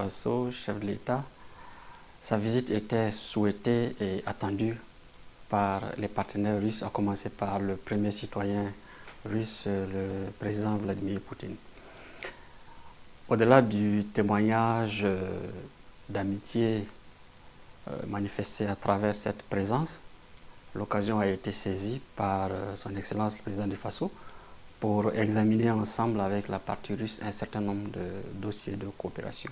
Faso, chef de l'État, sa visite était souhaitée et attendue par les partenaires russes, à commencer par le premier citoyen russe, le président Vladimir Poutine. Au-delà du témoignage d'amitié manifesté à travers cette présence, l'occasion a été saisie par son Excellence le président du Faso pour examiner ensemble avec la partie russe un certain nombre de dossiers de coopération.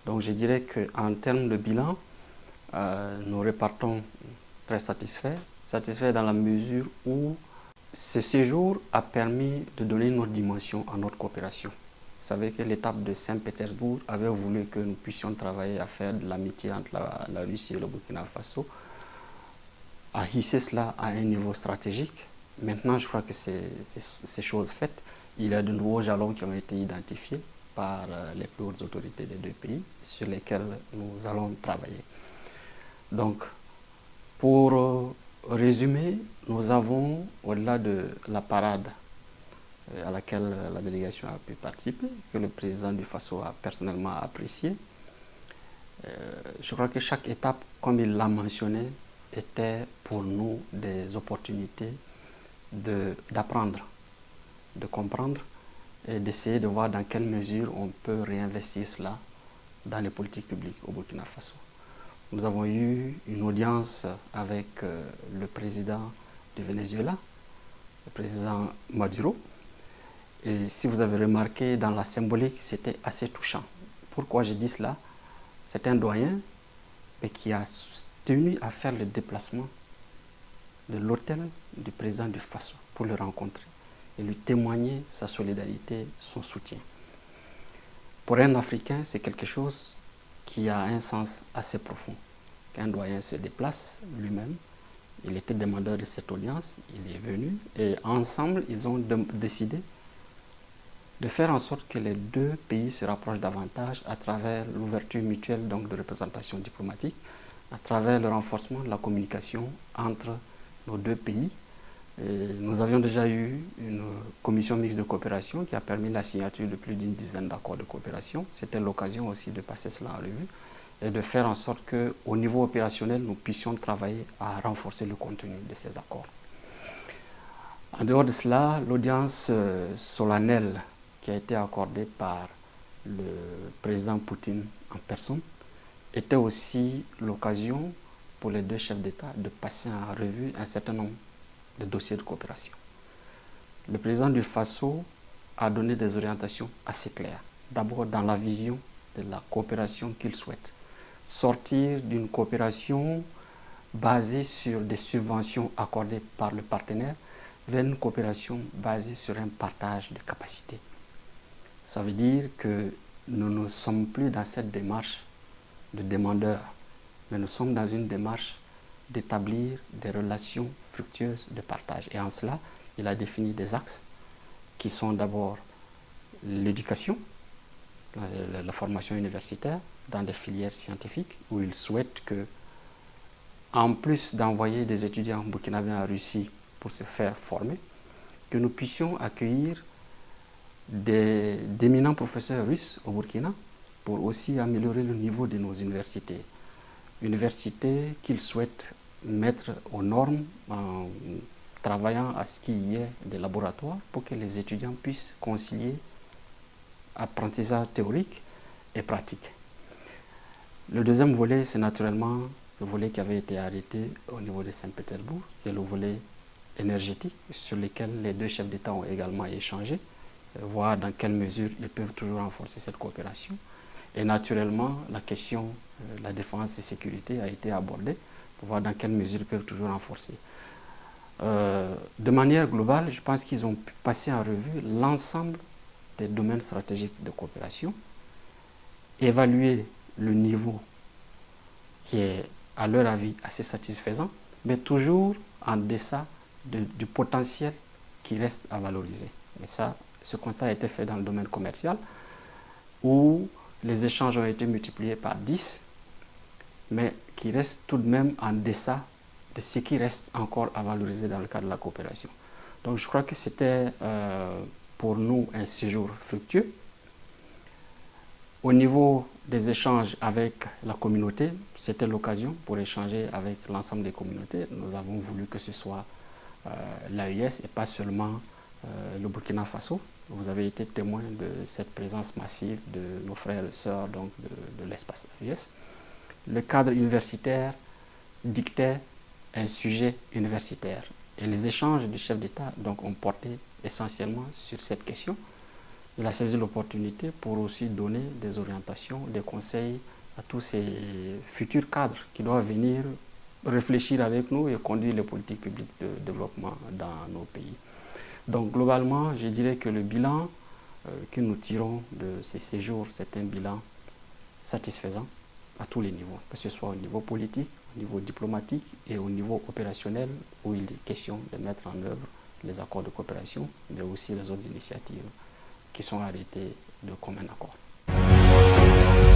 Donc je dirais qu'en termes de bilan, nous repartons très satisfaits dans la mesure où ce séjour a permis de donner une autre dimension à notre coopération. Vous savez que l'étape de Saint-Pétersbourg avait voulu que nous puissions travailler à faire de l'amitié entre la Russie et le Burkina Faso, à hisser cela à un niveau stratégique. Maintenant, je crois que c'est chose faite. Il y a de nouveaux jalons qui ont été identifiés par les plus hautes autorités des deux pays sur lesquels nous allons travailler. Donc, pour résumer, nous avons, au-delà de la parade à laquelle la délégation a pu participer, que le président du Faso a personnellement apprécié, je crois que chaque étape, comme il l'a mentionné, était pour nous des opportunités d'apprendre, de comprendre et d'essayer de voir dans quelle mesure on peut réinvestir cela dans les politiques publiques au Burkina Faso. Nous avons eu une audience avec le président du Venezuela, le président Maduro. Et si vous avez remarqué, dans la symbolique, c'était assez touchant. Pourquoi je dis cela? C'est un doyen et qui a tenu à faire le déplacement de l'hôtel du président du Faso pour le rencontrer et lui témoigner sa solidarité, son soutien. Pour un Africain, c'est quelque chose qui a un sens assez profond. Qu'un doyen se déplace lui-même, il était demandeur de cette audience, il est venu et ensemble, ils ont décidé de faire en sorte que les deux pays se rapprochent davantage à travers l'ouverture mutuelle donc, de représentation diplomatique, à travers le renforcement de la communication entre nos deux pays. Et nous avions déjà eu une commission mixte de coopération qui a permis la signature de plus d'une dizaine d'accords de coopération. C'était l'occasion aussi de passer cela en revue et de faire en sorte qu'au niveau opérationnel, nous puissions travailler à renforcer le contenu de ces accords. En dehors de cela, l'audience solennelle qui a été accordée par le président Poutine en personne était aussi l'occasion pour les deux chefs d'État de passer en revue un certain nombre de dossiers de coopération. Le président du Faso a donné des orientations assez claires. D'abord dans la vision de la coopération qu'il souhaite. Sortir d'une coopération basée sur des subventions accordées par le partenaire vers une coopération basée sur un partage de capacités. Ça veut dire que nous ne sommes plus dans cette démarche de demandeur, mais nous sommes dans une démarche d'établir des relations fructueuses de partage. Et en cela, il a défini des axes qui sont d'abord l'éducation, la formation universitaire dans des filières scientifiques, où il souhaite que, en plus d'envoyer des étudiants burkinabés en Russie pour se faire former, que nous puissions accueillir d'éminents professeurs russes au Burkina pour aussi améliorer le niveau de nos universités. Universités qu'il souhaite mettre aux normes en travaillant à ce qu'il y ait des laboratoires pour que les étudiants puissent concilier apprentissage théorique et pratique. Le deuxième volet, c'est naturellement le volet qui avait été arrêté au niveau de Saint-Pétersbourg, qui est le volet énergétique, sur lequel les deux chefs d'État ont également échangé, voir dans quelle mesure ils peuvent toujours renforcer cette coopération. Et naturellement, la question de la défense et sécurité a été abordée pour voir dans quelle mesure ils peuvent toujours renforcer. De manière globale, je pense qu'ils ont pu passer en revue l'ensemble des domaines stratégiques de coopération, évaluer le niveau qui est, à leur avis, assez satisfaisant, mais toujours en deçà du potentiel qui reste à valoriser. Et ça, ce constat a été fait dans le domaine commercial, où les échanges ont été multipliés par 10, mais qui restent tout de même en deçà de ce qui reste encore à valoriser dans le cadre de la coopération. Donc je crois que c'était pour nous un séjour fructueux. Au niveau des échanges avec la communauté. C'était l'occasion pour échanger avec l'ensemble des communautés. Nous avons voulu que ce soit l'AES et pas seulement le Burkina Faso. Vous avez été témoin de cette présence massive de nos frères et sœurs donc de l'espace AES. Le cadre universitaire dictait un sujet universitaire et les échanges du chef d'État donc ont porté essentiellement sur cette question. Il a saisi l'opportunité pour aussi donner des orientations, des conseils à tous ces futurs cadres qui doivent venir réfléchir avec nous et conduire les politiques publiques de développement dans nos pays. Donc globalement, je dirais que le bilan que nous tirons de ces séjours, c'est un bilan satisfaisant à tous les niveaux, que ce soit au niveau politique, au niveau diplomatique et au niveau opérationnel, où il est question de mettre en œuvre les accords de coopération, mais aussi les autres initiatives qui sont arrêtées de commun accord.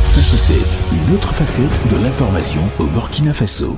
Faso 7, une autre facette de l'information au Burkina Faso.